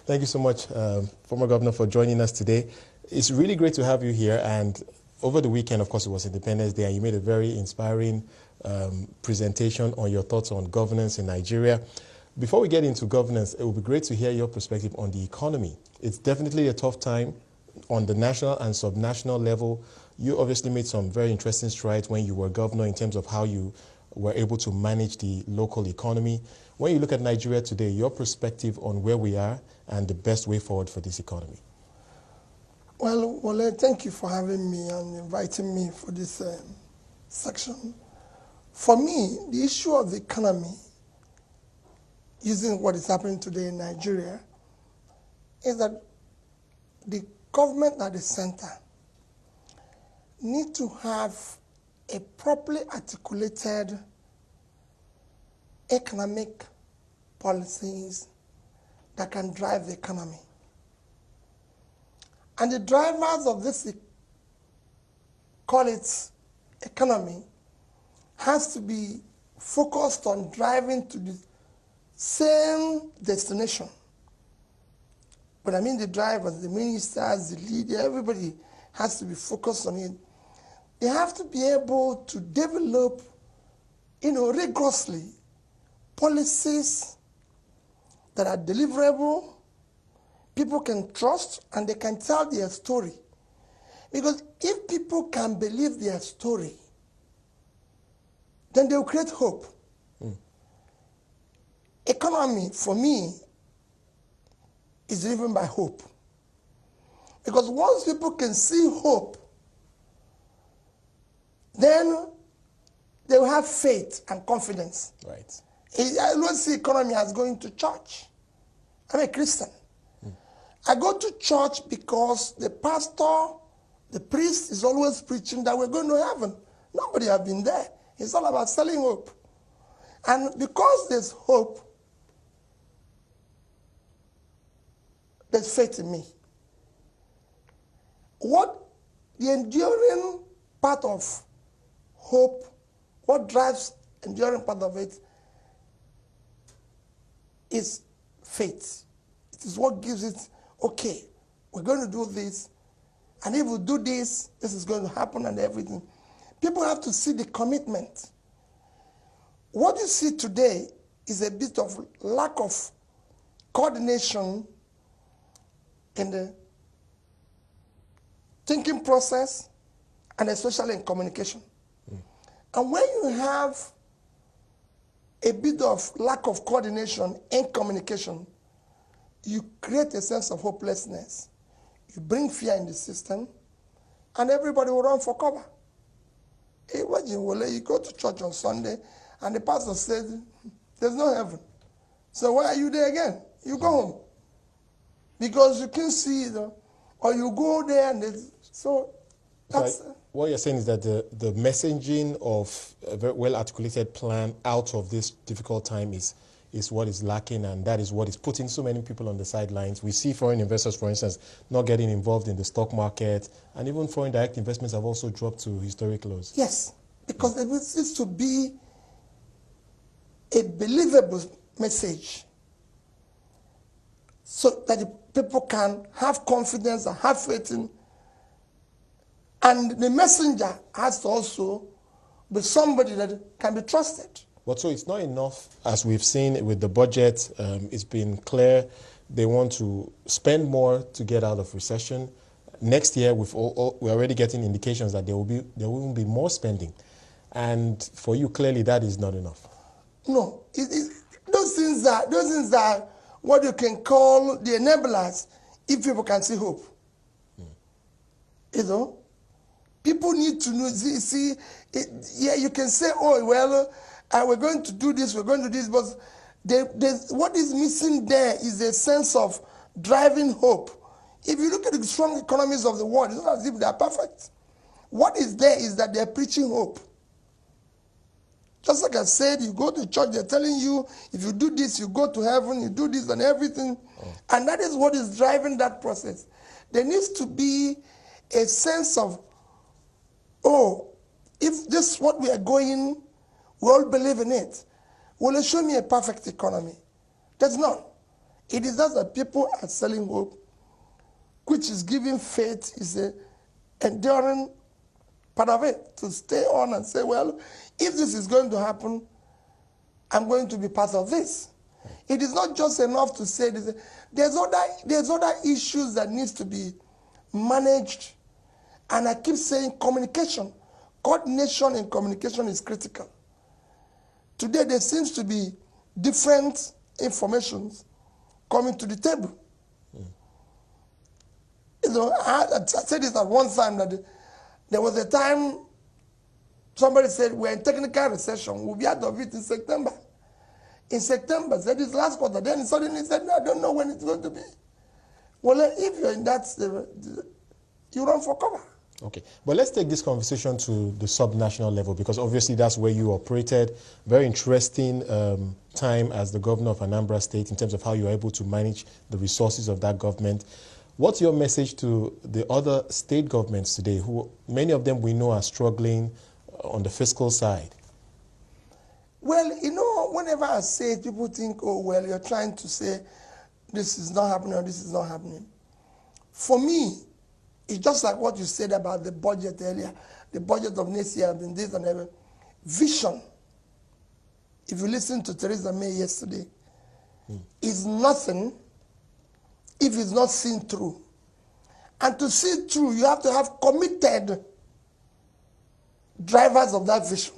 Thank you so much, former governor, for joining us today. It's really great to have you here. And over the weekend, of course, it was Independence Day, and you made a very inspiring presentation on your thoughts on governance in Nigeria. Before we get into governance, it would be great to hear your perspective on the economy. It's definitely a tough time on the national and subnational level. You obviously made some very interesting strides when you were governor in terms of how you were able to manage the local economy. When you look at Nigeria today, your perspective on where we are and the best way forward for this economy. Well, thank you for having me and inviting me for this section. For me, the issue of the economy, using what is happening today in Nigeria, is that the government at the center need to have a properly articulated economic policies that can drive the economy. And the drivers of this, call it economy, has to be focused on driving to the same destination. But I mean the drivers, the ministers, the leader, everybody has to be focused on it. They have to be able to develop, rigorously policies that are deliverable, people can trust, and they can tell their story. Because if people can believe their story, then they will create hope. Economy, for me, is driven by hope. Because once people can see hope, then they will have faith and confidence. Right. I don't see economy as going to church. I'm a Christian. I go to church because the pastor, the priest is always preaching that we're going to heaven. Nobody has been there. It's all about selling hope. And because there's hope, there's faith in me. What the enduring part of hope, what drives enduring part of it is faith. It is what gives it, okay, we're going to do this, and if we do this, this is going to happen and everything. People have to see the commitment. What you see today is a bit of lack of coordination in the thinking process and especially in communication. And when you have a bit of lack of coordination and communication, you create a sense of hopelessness. You bring fear in the system, and everybody will run for cover. Imagine, you go to church on Sunday, and the pastor says, there's no heaven. So why are you there again? You go home. Because you can see it, or you go there, and so that's... What you're saying is that the messaging of a very well-articulated plan out of this difficult time is what is lacking, and that is what is putting so many people on the sidelines. We see foreign investors, for instance, not getting involved in the stock market, and even foreign direct investments have also dropped to historic lows. Yes, because it needs to be a believable message so that the people can have confidence and have faith in. And the messenger has to also be somebody that can be trusted. But so it's not enough, as we've seen with the budget, it's been clear they want to spend more to get out of recession. Next year, we're already getting indications that there will be more spending. And for you, clearly, that is not enough. No. Those things are what you can call the enablers if people can see hope. People need to know, yeah, you can say, oh, well, we're going to do this, but what is missing there is a sense of driving hope. If you look at the strong economies of the world, it's not as if they are perfect. What is there is that they're preaching hope. Just like I said, you go to church, they're telling you, if you do this, you go to heaven, you do this and everything. And that is what is driving that process. There needs to be a sense of, oh, if this is what we are going, we all believe in it. Will it show me a perfect economy? There's none. It is just that people are selling hope, which is giving faith, is a enduring part of it, to stay on and say, well, if this is going to happen, I'm going to be part of this. It is not just enough to say this. There's other issues that needs to be managed. And I keep saying communication. Coordination in communication is critical. Today there seems to be different informations coming to the table. You know, I said this at one time, that there was a time somebody said we're in technical recession, we'll be out of it in September. In September, said this last quarter, then suddenly said, no, I don't know when it's going to be. Well, if you're in that, you run for cover. Okay, but let's take this conversation to the sub-national level, because obviously that's where you operated. Very interesting time as the governor of Anambra State in terms of how you are able to manage the resources of that government. What's your message to the other state governments today, who many of them we know are struggling on the fiscal side? Well, you know, whenever I say it, people think, oh, well, you're trying to say this is not happening or this is not happening. For me, it's just like what you said about the budget earlier, the budget of next year and this and that. Vision, if you listen to Theresa May yesterday, is nothing if it's not seen through. And to see it through, you have to have committed drivers of that vision.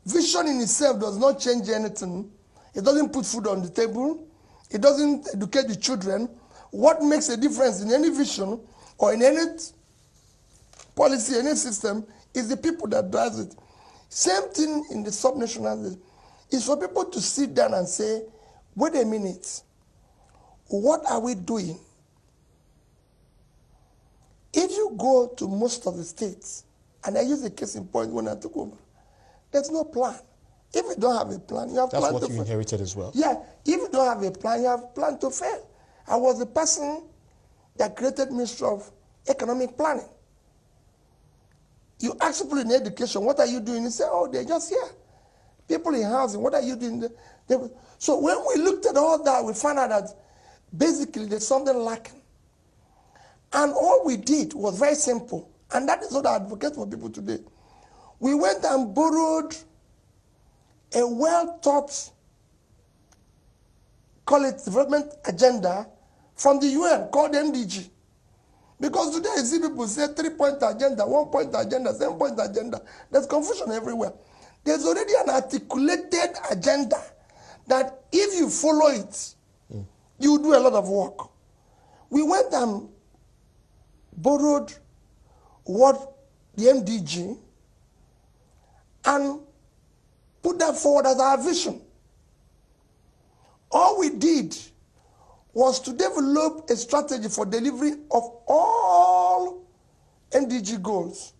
Vision in itself does not change anything. It doesn't put food on the table. It doesn't educate the children. What makes a difference in any vision or in any policy, any system, is the people that does it. Same thing in the subnational. Is for people to sit down and say, wait a minute, what are we doing? If you go to most of the states, and I use a case in point when I took over, there's no plan. If you don't have a plan, you have plan to fail. That's what you inherited as well? Yeah. If you don't have a plan, you have plan to fail. I was the person that created Ministry of Economic Planning. You ask people in education, what are you doing? They say, oh, they're just here. People in housing, what are you doing? So when we looked at all that, we found out that basically there's something lacking. And all we did was very simple. And that is what I advocate for people today. We went and borrowed a well-thought, call it development agenda, from the UN called MDG. Because today you see people say 3-point agenda, 1-point agenda, 7-point agenda. There's confusion everywhere. There's already an articulated agenda that if you follow it, you do a lot of work. We went and borrowed what the MDG and put that forward as our vision. All we did was to develop a strategy for delivery of all MDG goals.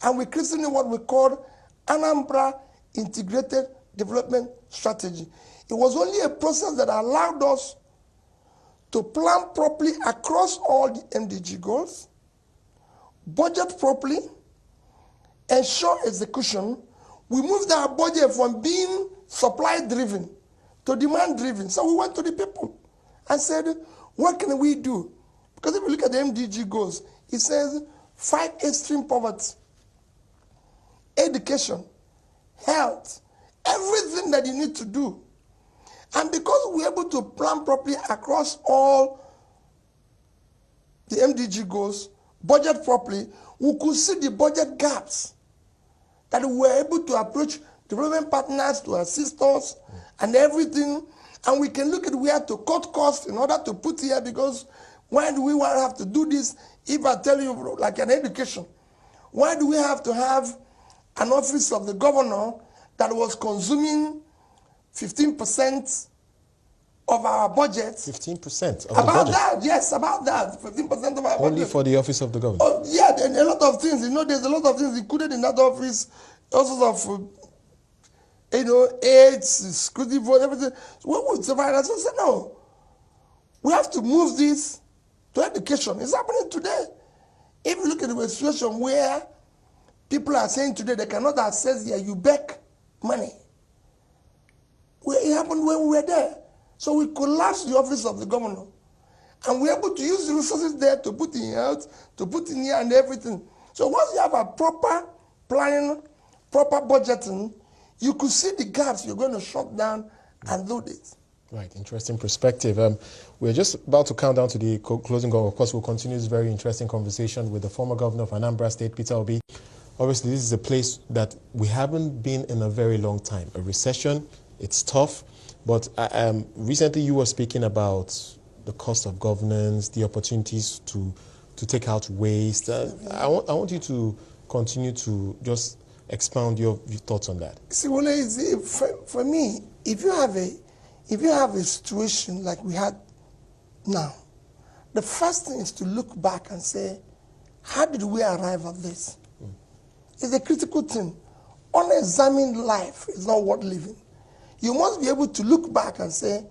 And we christened what we called Anambra Integrated Development Strategy. It was only a process that allowed us to plan properly across all the MDG goals, budget properly, ensure execution. We moved our budget from being supply-driven to demand-driven. So we went to the people and said, what can we do? Because if you look at the MDG goals, it says fight extreme poverty, education, health, everything that you need to do. And because we're able to plan properly across all the MDG goals, budget properly, we could see the budget gaps that we were able to approach development partners to assist us and everything. And we can look at where to cut costs in order to put here, because why do we want to have to do this? If I tell you, like an education, why do we have to have an office of the governor that was consuming 15% of our budget? 15% of about the budget? That, yes, about that. 15% of our budget. Only for the office of the governor? Oh, yeah, and a lot of things. You know, there's a lot of things included in that office. All sorts of, you know, aids, security vote, everything. So what would survive? I said, no. We have to move this to education. It's happening today. If you look at the situation where people are saying today they cannot access their UBEC money, well, it happened when we were there. So we collapsed the office of the governor. And we're able to use the resources there to put in health, to put in here and everything. So once you have a proper planning, proper budgeting, you could see the gaps you're going to shut down and do this. Right, interesting perspective. We're just about to count down to the closing goal. Of course, we'll continue this very interesting conversation with the former governor of Anambra State, Peter Obi. Obviously, this is a place that we haven't been in a very long time. A recession, it's tough. But recently you were speaking about the cost of governance, the opportunities to take out waste. I want you to continue to just expound your thoughts on that. See, well, for me, if you have a situation like we had now, the first thing is to look back and say, how did we arrive at this? It's a critical thing. Unexamined life is not worth living. You must be able to look back and say,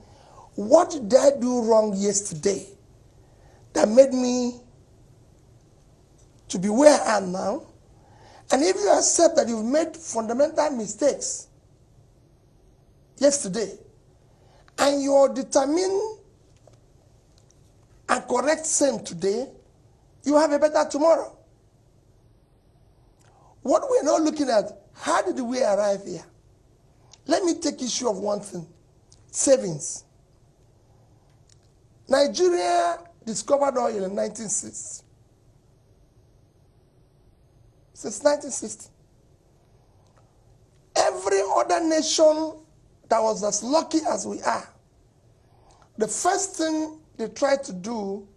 what did I do wrong yesterday that made me to be where I am now? And if you accept that you've made fundamental mistakes yesterday, and you're determined and correct same today, you have a better tomorrow. What we're not looking at, how did we arrive here? Let me take issue of one thing, savings. Nigeria discovered oil in 1960. Since 1960. Every other nation that was as lucky as we are, the first thing they tried to do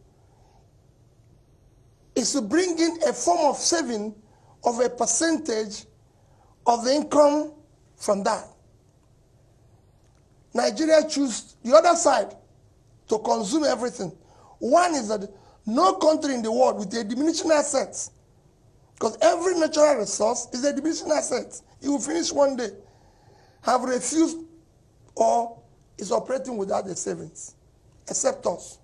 is to bring in a form of saving of a percentage of the income from that. Nigeria chose the other side to consume everything. One is that no country in the world with a diminishing assets, because every natural resource is a diminishing asset. It will finish one day, have refused or is operating without the savings, except us.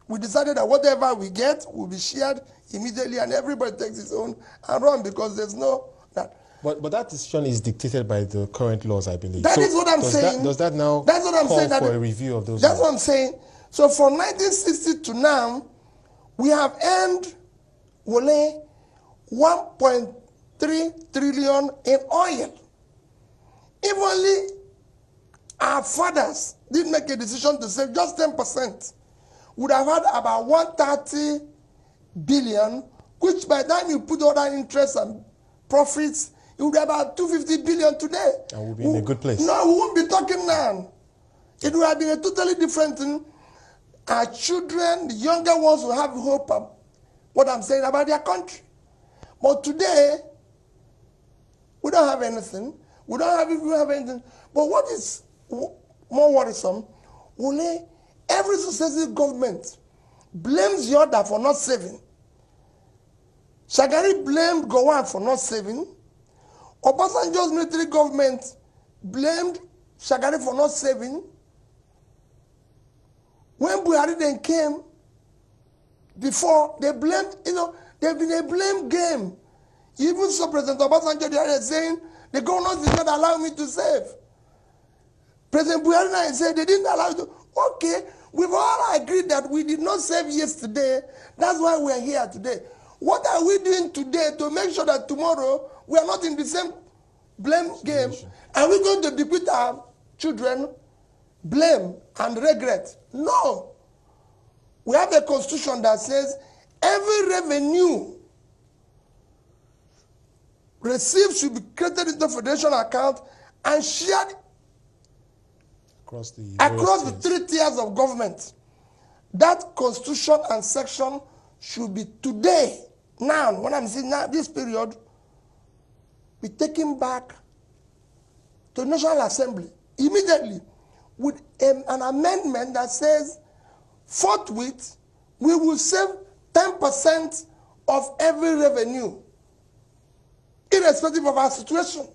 We decided that whatever we get will be shared immediately and everybody takes its own and run because there's no that. But that decision is dictated by the current laws, I believe. That is what I'm saying. Does that now call for a review of those laws? That's laws? what I'm saying. So from 1960 to now, we have earned, Wole, 1.3 trillion in oil. If only our fathers did make a decision to save just 10%, would have had about 130 billion, which by the time you put all that interest and profits, it would be about 250 billion today. And we'll be in a good place. No, we won't be talking now. It would have been a totally different thing. Our children, the younger ones, will have hope of what I'm saying about their country. But today, we don't have anything. We don't have anything. But what is more worrisome, only every successive government blames the other for not saving. Shagari blamed Gowon for not saving. Obasanjo's military government blamed Shagari for not saving. When Buhari then came, before, they blamed, they've been a blame game. You even saw President Obasanjo the other day saying, the governors did not allow me to save. President Buhari said they didn't allow you to. Okay, we've all agreed that we did not save yesterday. That's why we're here today. What are we doing today to make sure that tomorrow we are not in the same blame game? Are we going to bequeath our children blame and regret? No. We have a constitution that says every revenue received should be created into federation account and shared across the 3 tiers of government. That constitution and section should be today, now, when I'm saying now, this period, be taken back to the National Assembly immediately with an amendment that says, forthwith, we will save 10% of every revenue, irrespective of our situation,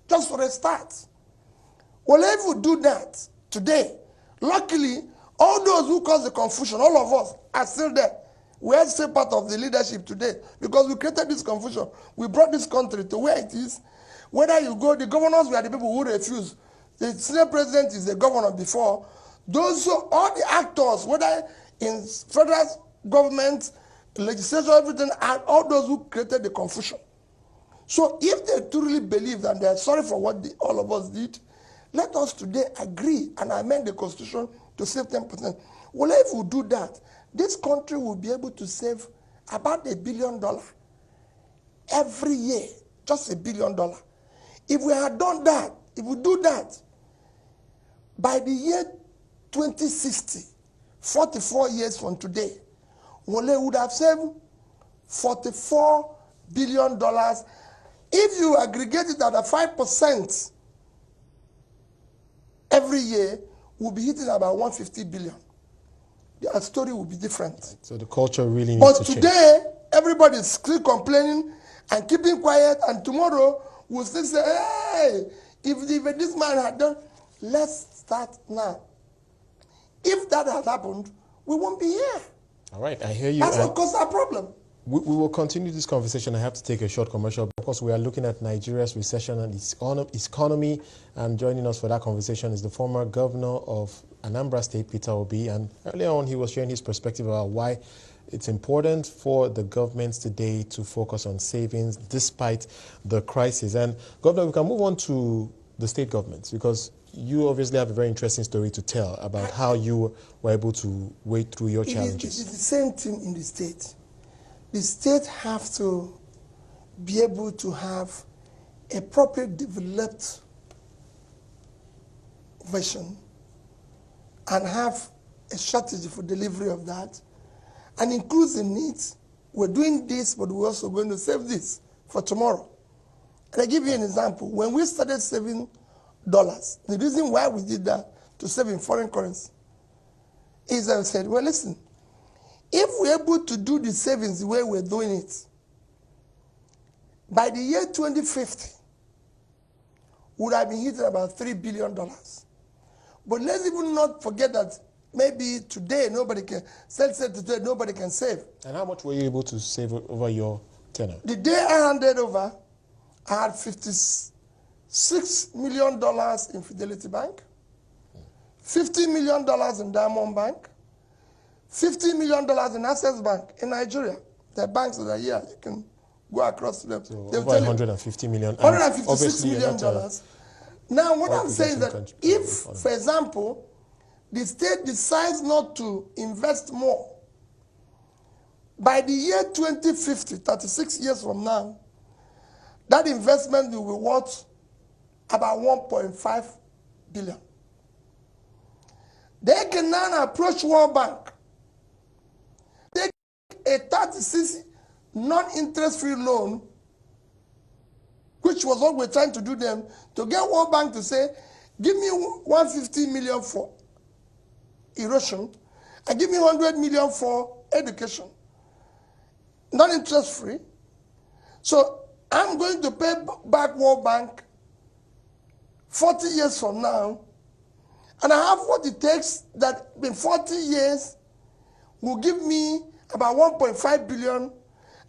just for a start. Well, if we do that today, luckily, all those who caused the confusion, all of us are still there. We are still part of the leadership today because we created this confusion. We brought this country to where it is. Whether you go, the governors were the people who refused The Senate President is the governor before. Those, all the actors, whether in federal government, legislature, everything, and all those who created the confusion. So if they truly believe that they are sorry for what all of us did, let us today agree and amend the Constitution to save 10%. Well, if we do that, this country will be able to save about $1 billion every year, just $1 billion. If we had done that, if we do that, by the year 2060, 44 years from today, Wole would have saved $44 billion. If you aggregate it at a 5% every year, we'll be hitting about 150 billion. The story will be different. So the culture really needs to change. But today, everybody is still complaining and keeping quiet, and tomorrow we'll still say, hey, if this man had done, let's start now. If that had happened, we won't be here. All right, I hear you. That's what caused our problem. We will continue this conversation. I have to take a short commercial because we are looking at Nigeria's recession and its economy. And joining us for that conversation is the former governor of Anambra State, Peter Obi. And earlier on, he was sharing his perspective about why it's important for the governments today to focus on savings despite the crisis. And Governor, we can move on to the state governments because you obviously have a very interesting story to tell about how you were able to wade through your challenges. It is the same thing in the state. The state have to be able to have a properly developed vision and have a strategy for delivery of that and includes the needs. We're doing this, but we're also going to save this for tomorrow. And I give you an example. When we started saving dollars, the reason why we did that to save in foreign currency is that we said, well, listen, if we're able to do the savings the way we're doing it, by the year 2050, would have been hitting about $3 billion. But let's even not forget that maybe today nobody can, today nobody can save. And how much were you able to save over your tenure? The day I handed over, I had $56 million in Fidelity Bank, $50 million in Diamond Bank, $50 million in Access Bank in Nigeria. The banks that are here, you can go across to them. So over $150 million. $156 million. Now, what I'm saying is that if, for example, the state decides not to invest more, by the year 2050, 36 years from now, that investment will be worth about 1.5 billion. They can now approach World Bank, take a 36 non-interest-free loan, which was what we're trying to do them, to get World Bank to say, give me 150 million for erosion, and give me 100 million for education. Non-interest-free. So I'm going to pay back World Bank 40 years from now, and I have what it takes that in 40 years will give me about 1.5 billion.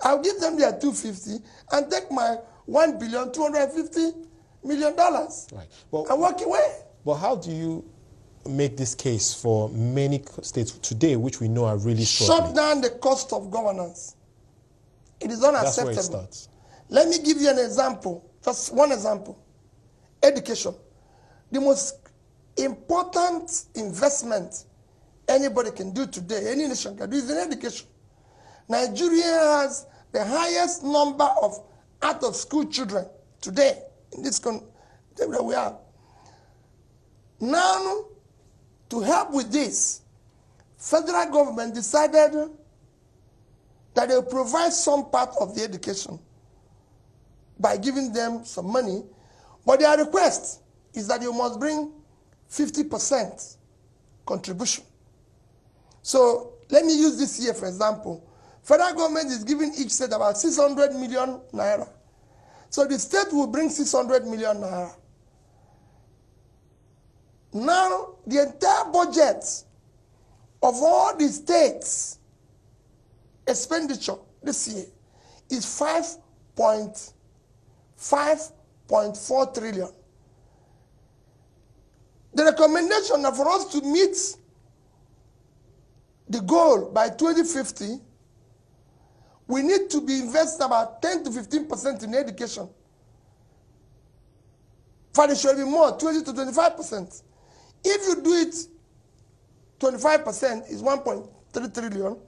I'll give them their 250 and take my $1.25 billion. Right. Well, and walk away. But how do you make this case for many states today, which we know are really struggling? Shut down the cost of governance. It is unacceptable. That's where it starts. Let me give you an example, just one example. Education. The most important investment anybody can do today, any nation can do, is in education. Nigeria has the highest number of out-of-school children today in this country that we are. Now, to help with this, federal government decided that they will provide some part of the education by giving them some money, but their request is that you must bring 50% contribution. So let me use this year for example. Federal government is giving each state about 600 million naira. So the state will bring 600 million naira. Now, the entire budget of all the states' expenditure this year is 5.4 trillion. The recommendation are for us to meet the goal by 2050, we need to be investing about 10 to 15% in education. For it should be more, 20 to 25%. If you do it, 25% is 1.3 trillion.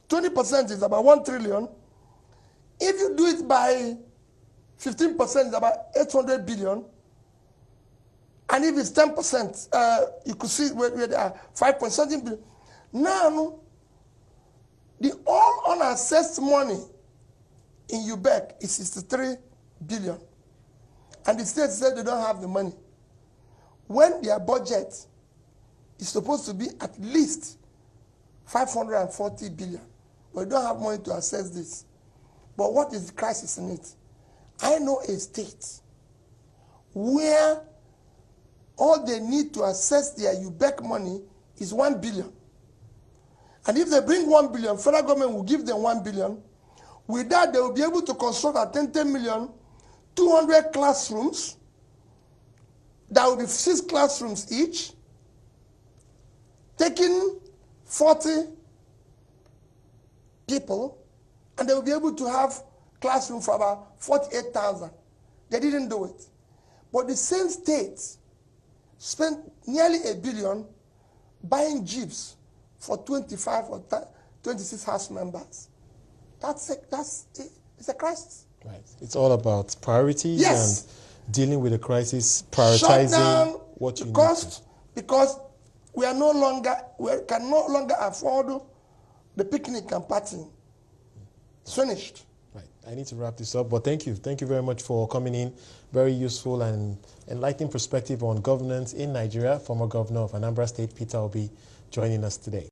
20% is about 1 trillion. If you do it by 15%, it's about 800 billion. And if it's 10%, you could see where there are 5.something billion. Now, the all unassessed money in UBEC is 63 billion. And the state said they don't have the money. When their budget is supposed to be at least 540 billion. But we don't have money to assess this. But what is the crisis in it? I know a state where all they need to assess their UBEC money is 1 billion. And if they bring 1 billion, federal government will give them 1 billion. With that, they will be able to construct at 10 million, 200 classrooms. That will be 6 classrooms each, taking 40 people, and they will be able to have classroom for about 48,000. They didn't do it. But the same state spent nearly $1 billion buying jeeps for 25 or 26 house members. It's a crisis. Right. It's all about priorities. Yes. And dealing with the crisis, prioritizing what you need to. Because we can no longer afford the picnic and partying. It's finished. Right. I need to wrap this up, but thank you. Thank you very much for coming in. Very useful and enlightening perspective on governance in Nigeria. Former Governor of Anambra State, Peter Obi, joining us today.